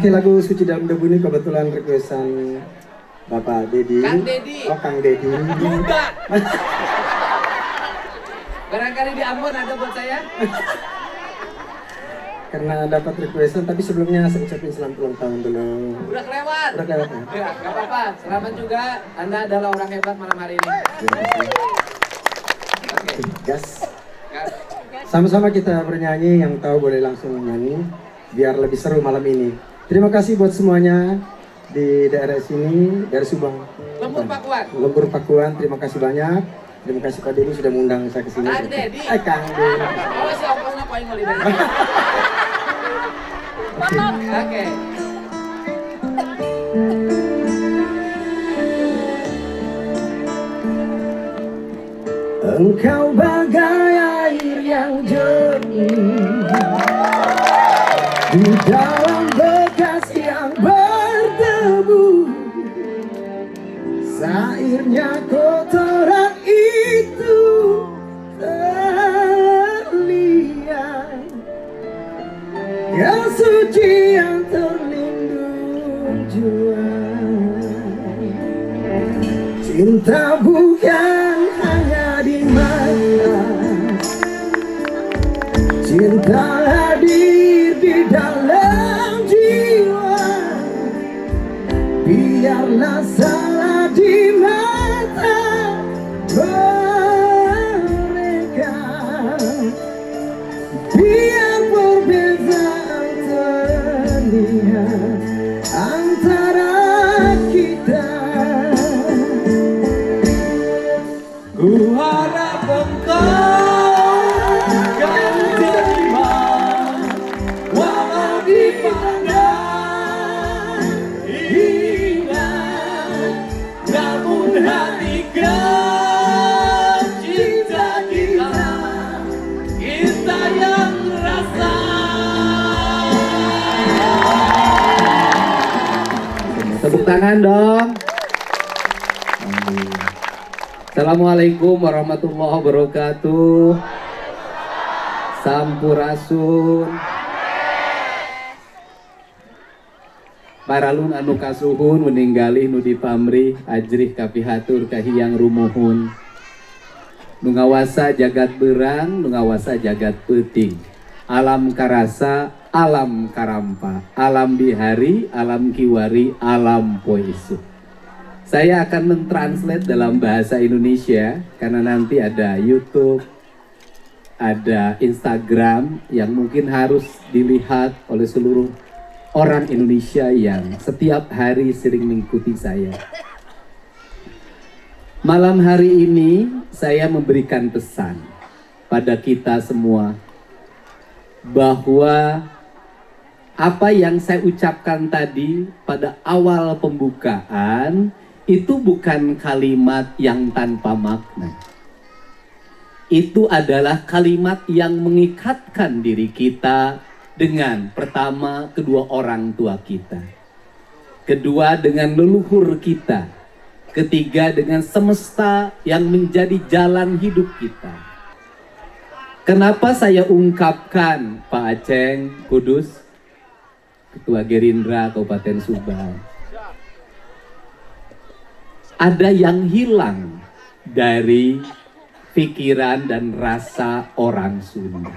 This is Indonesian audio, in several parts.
Oke, lagu Suci Dalam Debu ini kebetulan requestan Bapak Dedi. Kang Dedi. Oh, Kang Dedi. Juga. Barangkali di Ambon ada buat saya. Karena dapat requestan, tapi sebelumnya saya ucapin selamat ulang tahun dulu. Udah kelewat. Udah kelewat ya? Ya, gak apa-apa. Selamat juga. Anda adalah orang hebat malam hari ini. Oke. Gas. Sama-sama kita bernyanyi, yang tahu boleh langsung nyanyi biar lebih seru malam ini. Terima kasih buat semuanya di daerah sini, dari Subang. Lembur Pakuan. Lembur Pakuan, terima kasih banyak. Terima kasih Pak Dedi sudah mengundang saya ke sini. Kang Dedi. Kang Dedi. Oh, si ongkosnya paling ngeli dari. Oke. Engkau bagai air yang jernih di dalam bekas yang berdebu. Sairnya kotoran itu terlihat, yang suci yang terlindung jua. Cinta bukan hanya di mata, cinta hadir di dalam jiwa. Biarlah salah di mata mereka, biar perbedaan terlihat antara kita. Ku harap engkau kan terima, walau dipandang hina, namun hatikan cinta kita, kita yang rasa. Tepuk tangan dong. Assalamualaikum warahmatullahi wabarakatuh. Sampurasun. Paralun anu kasuhun meninggali nu dipamrih ajrih kapihatur kahiyang rumuhun. Nu ngawasa jagat berang, nu ngawasa jagat peuting. Alam karasa, alam karampa, alam bihari, alam kiwari, alam poisu. Saya akan mentranslate dalam bahasa Indonesia karena nanti ada YouTube, ada Instagram yang mungkin harus dilihat oleh seluruh orang Indonesia yang setiap hari sering mengikuti saya. Malam hari ini saya memberikan pesan pada kita semua bahwa apa yang saya ucapkan tadi pada awal pembukaan itu bukan kalimat yang tanpa makna. Itu adalah kalimat yang mengikatkan diri kita dengan pertama kedua orang tua kita, kedua dengan leluhur kita, ketiga dengan semesta yang menjadi jalan hidup kita. Kenapa saya ungkapkan Pak Aceng Kudus, Ketua Gerindra Kabupaten Subang? Ada yang hilang dari pikiran dan rasa orang Sunda.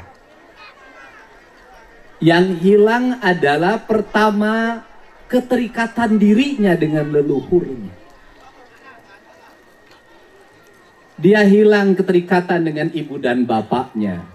Yang hilang adalah pertama keterikatan dirinya dengan leluhurnya. Dia hilang keterikatan dengan ibu dan bapaknya.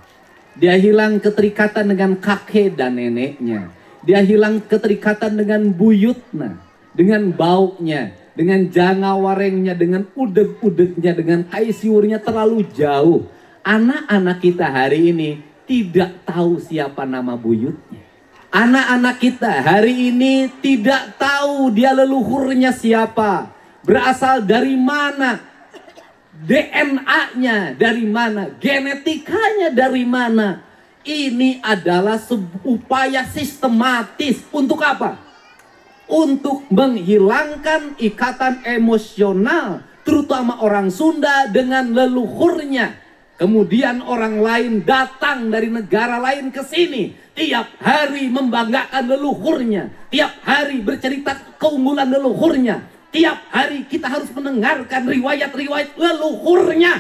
Dia hilang keterikatan dengan kakek dan neneknya. Dia hilang keterikatan dengan buyutnya, dengan baunya, dengan jangawarengnya, dengan udeg-udegnya, dengan kaisiurnya terlalu jauh. Anak-anak kita hari ini tidak tahu siapa nama buyutnya. Anak-anak kita hari ini tidak tahu dia leluhurnya siapa, berasal dari mana, DNA-nya dari mana, genetikanya dari mana. Ini adalah upaya sistematis untuk apa? Untuk menghilangkan ikatan emosional, terutama orang Sunda dengan leluhurnya. Kemudian orang lain datang dari negara lain ke sini. Tiap hari membanggakan leluhurnya. Tiap hari bercerita keunggulan leluhurnya. Tiap hari kita harus mendengarkan riwayat-riwayat leluhurnya.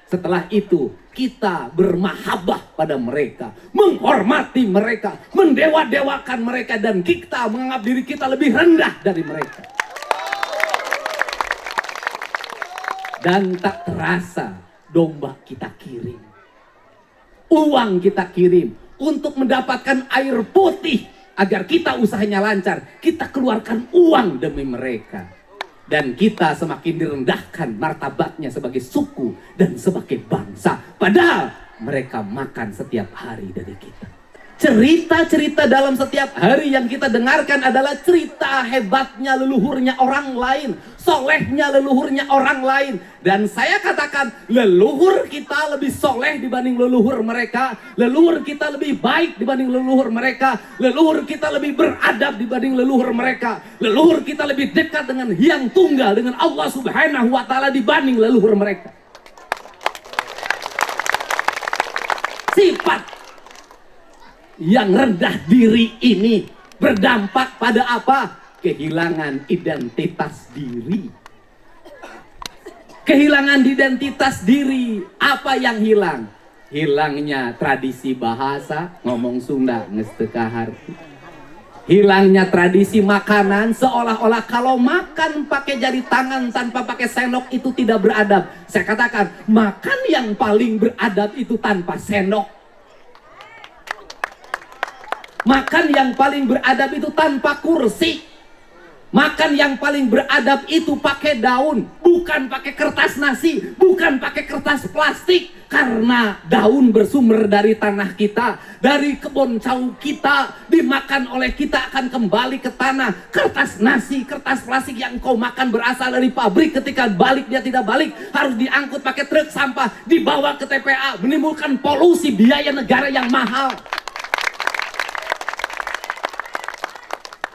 Setelah itu kita bermahabbah pada mereka, menghormati mereka, mendewa-dewakan mereka, dan kita menganggap diri kita lebih rendah dari mereka. Dan tak terasa domba kita kirim, uang kita kirim untuk mendapatkan air putih agar kita usahanya lancar. Kita keluarkan uang demi mereka. Dan kita semakin direndahkan martabatnya sebagai suku dan sebagai bangsa. Padahal mereka makan setiap hari dari kita. Cerita-cerita dalam setiap hari yang kita dengarkan adalah cerita hebatnya leluhurnya orang lain, solehnya leluhurnya orang lain. Dan saya katakan, leluhur kita lebih soleh dibanding leluhur mereka. Leluhur kita lebih baik dibanding leluhur mereka. Leluhur kita lebih beradab dibanding leluhur mereka. Leluhur kita lebih dekat dengan Hyang Tunggal, dengan Allah Subhanahu wa Ta'ala dibanding leluhur mereka. Sifat yang rendah diri ini berdampak pada apa? Kehilangan identitas diri. Kehilangan identitas diri. Apa yang hilang? Hilangnya tradisi bahasa, ngomong Sunda ngestekahar. Hilangnya tradisi makanan, seolah-olah kalau makan pakai jari tangan tanpa pakai sendok itu tidak beradab. Saya katakan, makan yang paling beradab itu tanpa sendok. Makan yang paling beradab itu tanpa kursi. Makan yang paling beradab itu pakai daun, bukan pakai kertas nasi, bukan pakai kertas plastik. Karena daun bersumber dari tanah kita, dari kebun cau kita, dimakan oleh kita akan kembali ke tanah. Kertas nasi, kertas plastik yang kau makan berasal dari pabrik, ketika balik dia tidak balik, harus diangkut pakai truk sampah, dibawa ke TPA, menimbulkan polusi, biaya negara yang mahal.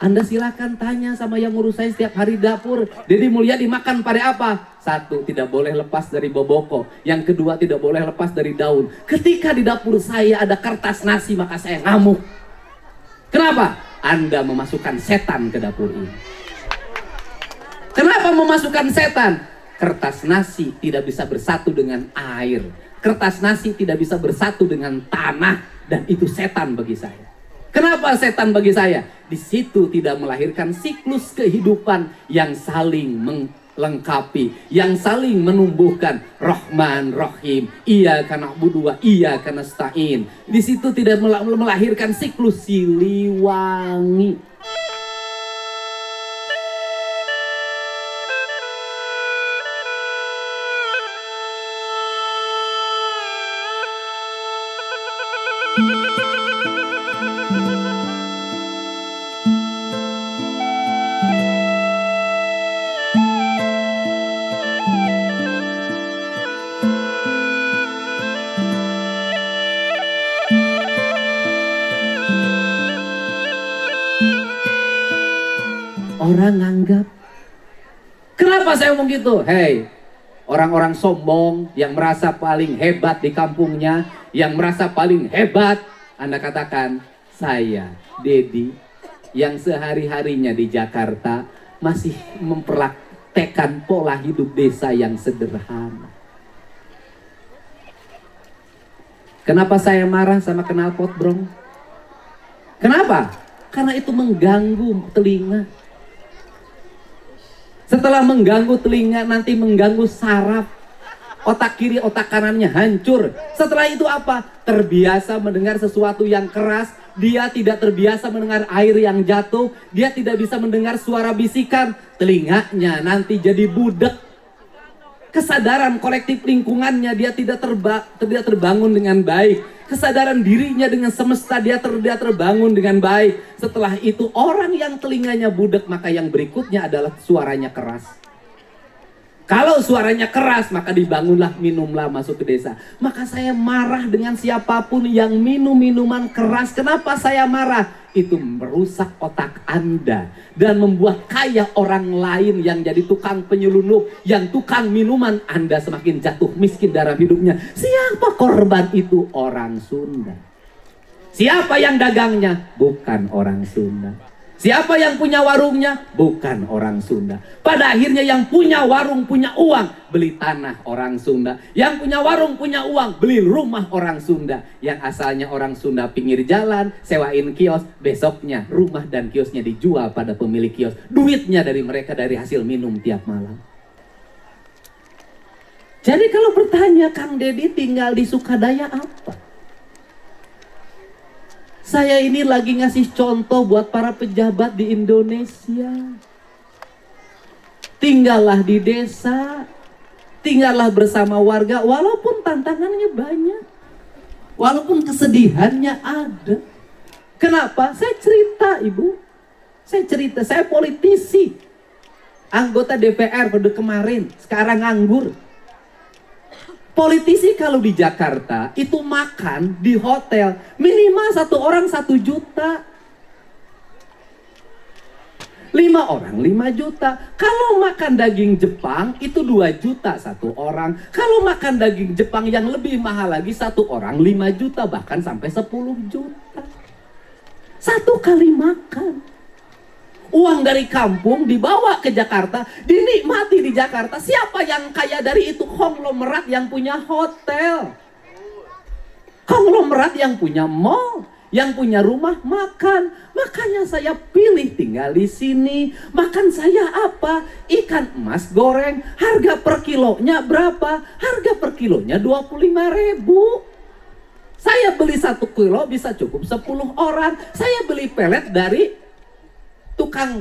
Anda silakan tanya sama yang ngurus saya setiap hari dapur. Deddy Mulyadi makan pada apa? Satu, tidak boleh lepas dari boboko. Yang kedua, tidak boleh lepas dari daun. Ketika di dapur saya ada kertas nasi, maka saya ngamuk. Kenapa? Anda memasukkan setan ke dapur ini. Kenapa memasukkan setan? Kertas nasi tidak bisa bersatu dengan air. Kertas nasi tidak bisa bersatu dengan tanah. Dan itu setan bagi saya. Kenapa setan bagi saya? Di situ tidak melahirkan siklus kehidupan yang saling melengkapi, yang saling menumbuhkan. Rahman, Rahim, Iyyaka na'budu wa iyyaka nasta'in. Di situ tidak melahirkan siklus Siliwangi. Orang nganggap. Kenapa saya ngomong gitu? Hei, orang-orang sombong yang merasa paling hebat di kampungnya, yang merasa paling hebat, Anda katakan, saya, Deddy, yang sehari-harinya di Jakarta masih mempraktekkan pola hidup desa yang sederhana. Kenapa saya marah sama knalpot, bro? Kenapa? Karena itu mengganggu telinga. Setelah mengganggu telinga, nanti mengganggu saraf. Otak kiri, otak kanannya hancur. Setelah itu apa? Terbiasa mendengar sesuatu yang keras. Dia tidak terbiasa mendengar air yang jatuh. Dia tidak bisa mendengar suara bisikan. Telinganya nanti jadi budek. Kesadaran kolektif lingkungannya dia tidak terbangun dengan baik. Kesadaran dirinya dengan semesta dia terbangun dengan baik. Setelah itu orang yang telinganya budek, maka yang berikutnya adalah suaranya keras. Kalau suaranya keras, maka dibangunlah, minumlah, masuk ke desa. Maka saya marah dengan siapapun yang minum minuman keras. Kenapa saya marah? Itu merusak otak Anda dan membuat kaya orang lain yang jadi tukang penyelundup, yang tukang minuman. Anda semakin jatuh miskin dalam hidupnya. Siang Kenapa korban itu orang Sunda? Siapa yang dagangnya? Bukan orang Sunda. Siapa yang punya warungnya? Bukan orang Sunda. Pada akhirnya yang punya warung punya uang, beli tanah orang Sunda. Yang punya warung punya uang, beli rumah orang Sunda. Yang asalnya orang Sunda pinggir jalan, sewain kios, besoknya rumah dan kiosnya dijual pada pemilik kios. Duitnya dari mereka dari hasil minum tiap malam. Jadi kalau bertanya, Kang Deddy tinggal di Sukadaya apa? Saya ini lagi ngasih contoh buat para pejabat di Indonesia. Tinggallah di desa, tinggallah bersama warga, walaupun tantangannya banyak, walaupun kesedihannya ada. Kenapa? Saya cerita, Ibu. Saya cerita, saya politisi. Anggota DPR pada kemarin, sekarang nganggur. Politisi kalau di Jakarta itu makan di hotel minimal 1 orang 1 juta. 5 orang 5 juta. Kalau makan daging Jepang itu 2 juta 1 orang. Kalau makan daging Jepang yang lebih mahal lagi 1 orang 5 juta bahkan sampai 10 juta. 1 kali makan. Uang dari kampung dibawa ke Jakarta, dinikmati di Jakarta. Siapa yang kaya dari itu? Konglomerat yang punya hotel, konglomerat yang punya mall, yang punya rumah makan. Makanya saya pilih tinggal di sini. Makan saya apa? Ikan emas goreng. Harga per kilonya berapa? Harga per kilonya 25.000. Saya beli 1 kilo bisa cukup 10 orang. Saya beli pelet dari tukang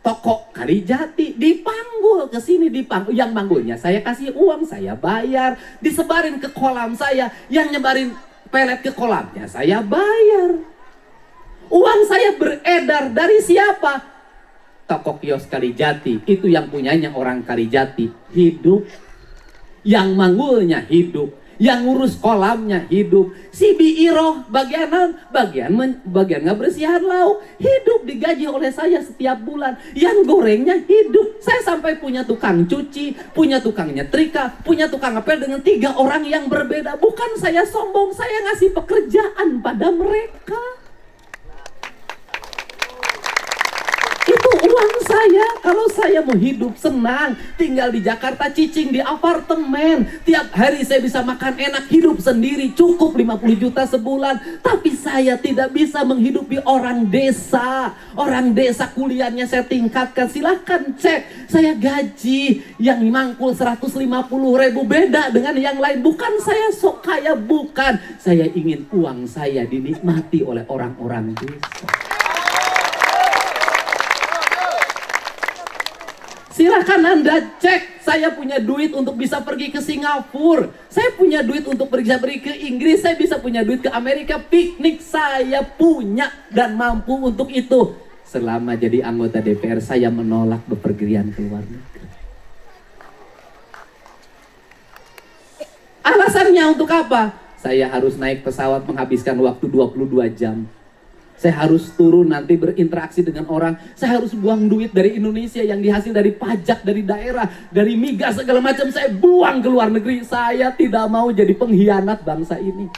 toko Kalijati, dipanggul ke sini, dipanggul. Yang manggulnya saya kasih uang, saya bayar, disebarin ke kolam saya. Yang nyebarin pelet ke kolamnya saya bayar. Uang saya beredar dari siapa? Toko kios Kalijati, itu yang punyanya orang Kalijati, hidup. Yang manggulnya hidup. Yang ngurus kolamnya hidup. Si Biiroh bagian ngebersihan lauk hidup, digaji oleh saya setiap bulan. Yang gorengnya hidup. Saya sampai punya tukang cuci, punya tukang nyetrika, punya tukang ngepel dengan 3 orang yang berbeda. Bukan saya sombong, saya ngasih pekerjaan pada mereka. Itu uang saya. Kalau saya mau hidup senang, tinggal di Jakarta, cicing di apartemen, tiap hari saya bisa makan enak, hidup sendiri, cukup 50 juta sebulan. Tapi saya tidak bisa menghidupi orang desa. Orang desa kuliahnya saya tingkatkan. Silahkan cek, saya gaji yang mangkul 150.000 beda dengan yang lain. Bukan saya sok kaya, bukan. Saya ingin uang saya dinikmati oleh orang-orang desa. Silahkan Anda cek, saya punya duit untuk bisa pergi ke Singapura. Saya punya duit untuk bisa pergi ke Inggris. Saya bisa punya duit ke Amerika, piknik. Saya punya dan mampu untuk itu. Selama jadi anggota DPR, saya menolak bepergian ke luar negeri. Alasannya untuk apa? Saya harus naik pesawat menghabiskan waktu 22 jam. Saya harus turun nanti berinteraksi dengan orang. Saya harus buang duit dari Indonesia yang dihasil dari pajak, dari daerah, dari migas segala macam. Saya buang ke luar negeri. Saya tidak mau jadi pengkhianat bangsa ini.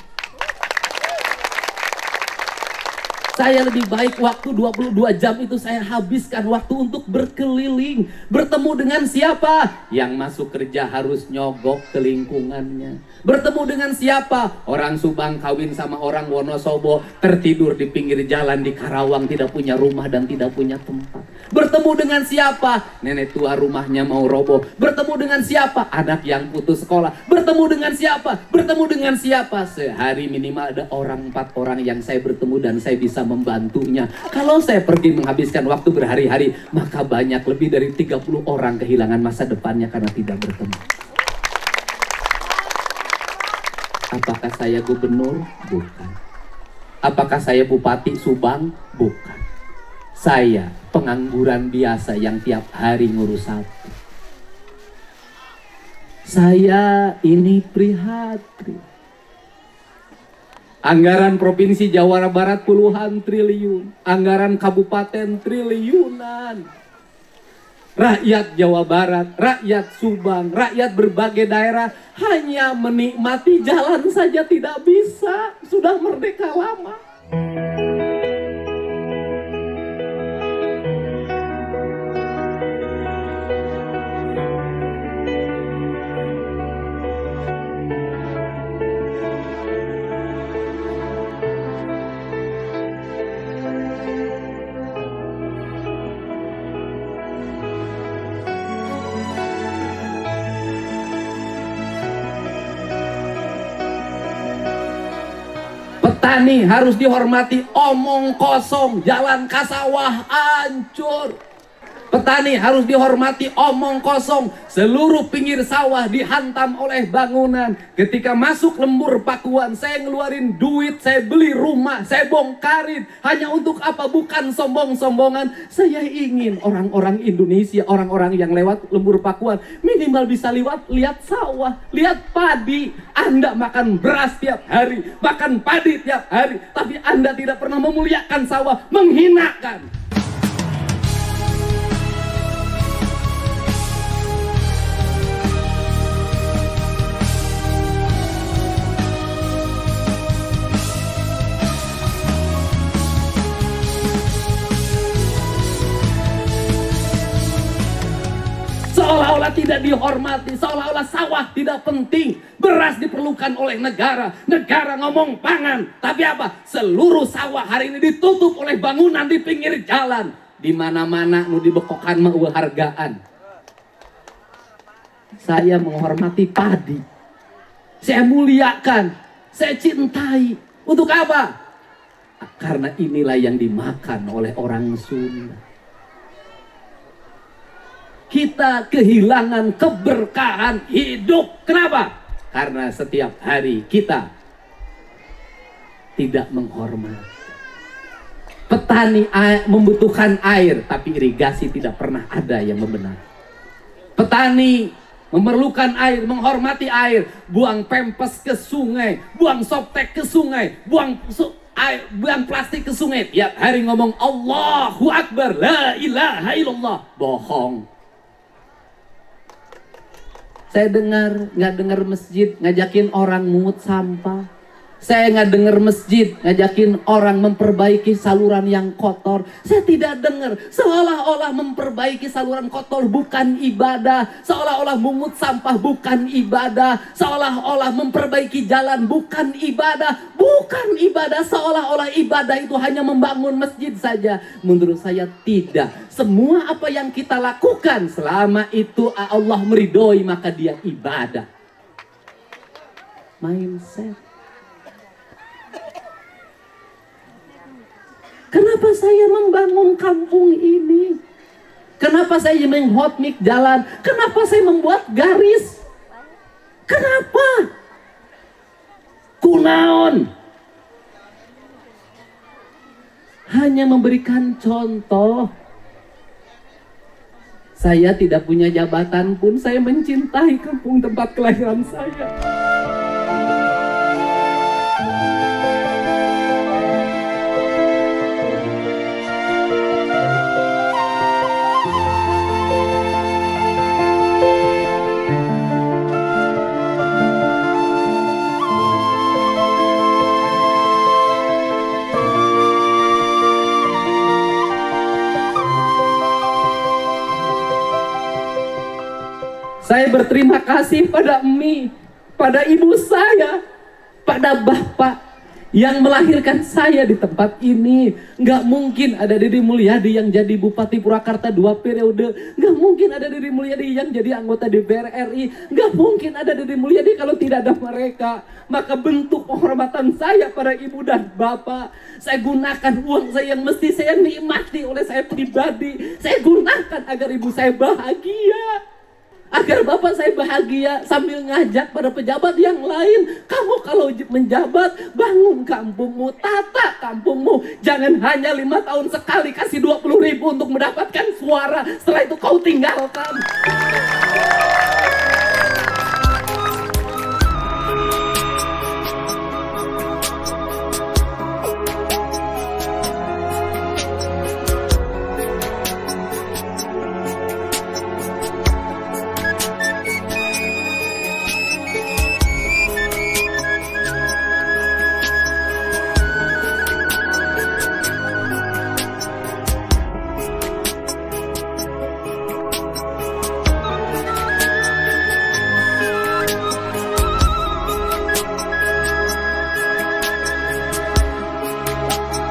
Saya lebih baik waktu 22 jam itu saya habiskan waktu untuk berkeliling. Bertemu dengan siapa? Yang masuk kerja harus nyogok ke lingkungannya. Bertemu dengan siapa? Orang Subang kawin sama orang Wonosobo, tertidur di pinggir jalan di Karawang, tidak punya rumah dan tidak punya tempat. Bertemu dengan siapa? Nenek tua rumahnya mau roboh. Bertemu dengan siapa? Anak yang putus sekolah. Bertemu dengan siapa? Bertemu dengan siapa? Sehari minimal ada 4 orang yang saya bertemu dan saya bisa membantunya. Kalau saya pergi menghabiskan waktu berhari-hari, maka banyak lebih dari 30 orang kehilangan masa depannya karena tidak bertemu. Apakah saya gubernur? Bukan. Apakah saya bupati Subang? Bukan. Saya pengangguran biasa yang tiap hari ngurus sapi. Saya ini prihatin. Anggaran Provinsi Jawa Barat puluhan triliun. Anggaran kabupaten triliunan. rakyat Jawa Barat, rakyat Subang, rakyat berbagai daerah hanya menikmati jalan saja tidak bisa. Sudah merdeka lama. Petani harus dihormati, omong kosong, jalan kasawah hancur. Petani harus dihormati, omong kosong, seluruh pinggir sawah dihantam oleh bangunan. Ketika masuk lembur pakuan, saya ngeluarin duit, saya beli rumah, saya bongkarin. Hanya untuk apa? Bukan sombong-sombongan. Saya ingin orang-orang Indonesia, orang-orang yang lewat lembur pakuan, minimal bisa lihat sawah, lihat padi. Anda makan beras tiap hari, makan padi tiap hari, tapi Anda tidak pernah memuliakan sawah, menghinakan. Seolah-olah tidak dihormati, seolah-olah sawah tidak penting, beras diperlukan oleh negara, negara ngomong pangan, tapi apa? Seluruh sawah hari ini ditutup oleh bangunan di pinggir jalan, di mana-mana nu dibekokan mah hargaan. Saya menghormati padi, saya muliakan, saya cintai. Untuk apa? Karena inilah yang dimakan oleh orang Sunda. Kita kehilangan keberkahan hidup. Kenapa? Karena setiap hari kita tidak menghormati. Petani membutuhkan air, tapi irigasi tidak pernah ada yang membenahi. Petani memerlukan air, menghormati air. Buang pempes ke sungai, buang softtek ke sungai, buang plastik ke sungai. Tiap hari ngomong Allahu Akbar, la ilaha illallah. Bohong. Saya nggak dengar masjid ngajakin orang mungut sampah. Saya nggak dengar masjid ngajakin orang memperbaiki saluran yang kotor. Saya tidak dengar. Seolah-olah memperbaiki saluran kotor bukan ibadah. Seolah-olah mungut sampah bukan ibadah. Seolah-olah memperbaiki jalan bukan ibadah. Bukan ibadah. Seolah-olah ibadah itu hanya membangun masjid saja. Menurut saya tidak. Semua apa yang kita lakukan selama itu Allah meridhoi, maka dia ibadah. Mindset. Kenapa saya membangun kampung ini? Kenapa saya menghotmik jalan? Kenapa saya membuat garis? Kenapa? Kunaon? Hanya memberikan contoh. Saya tidak punya jabatan pun, saya mencintai kampung tempat kelahiran saya. Saya berterima kasih pada Emi, pada ibu saya, pada bapak yang melahirkan saya di tempat ini. Nggak mungkin ada Deddy Mulyadi yang jadi Bupati Purwakarta 2 periode. Nggak mungkin ada Deddy Mulyadi yang jadi anggota DPR RI. Nggak mungkin ada Deddy Mulyadi kalau tidak ada mereka. Maka bentuk penghormatan saya pada ibu dan bapak, saya gunakan uang saya yang mesti saya nikmati oleh saya pribadi. Saya gunakan agar ibu saya bahagia, agar bapak saya bahagia, sambil ngajak pada pejabat yang lain. Kamu kalau menjabat, bangun kampungmu, tata kampungmu. Jangan hanya 5 tahun sekali kasih 20.000 untuk mendapatkan suara. Setelah itu kau tinggalkan.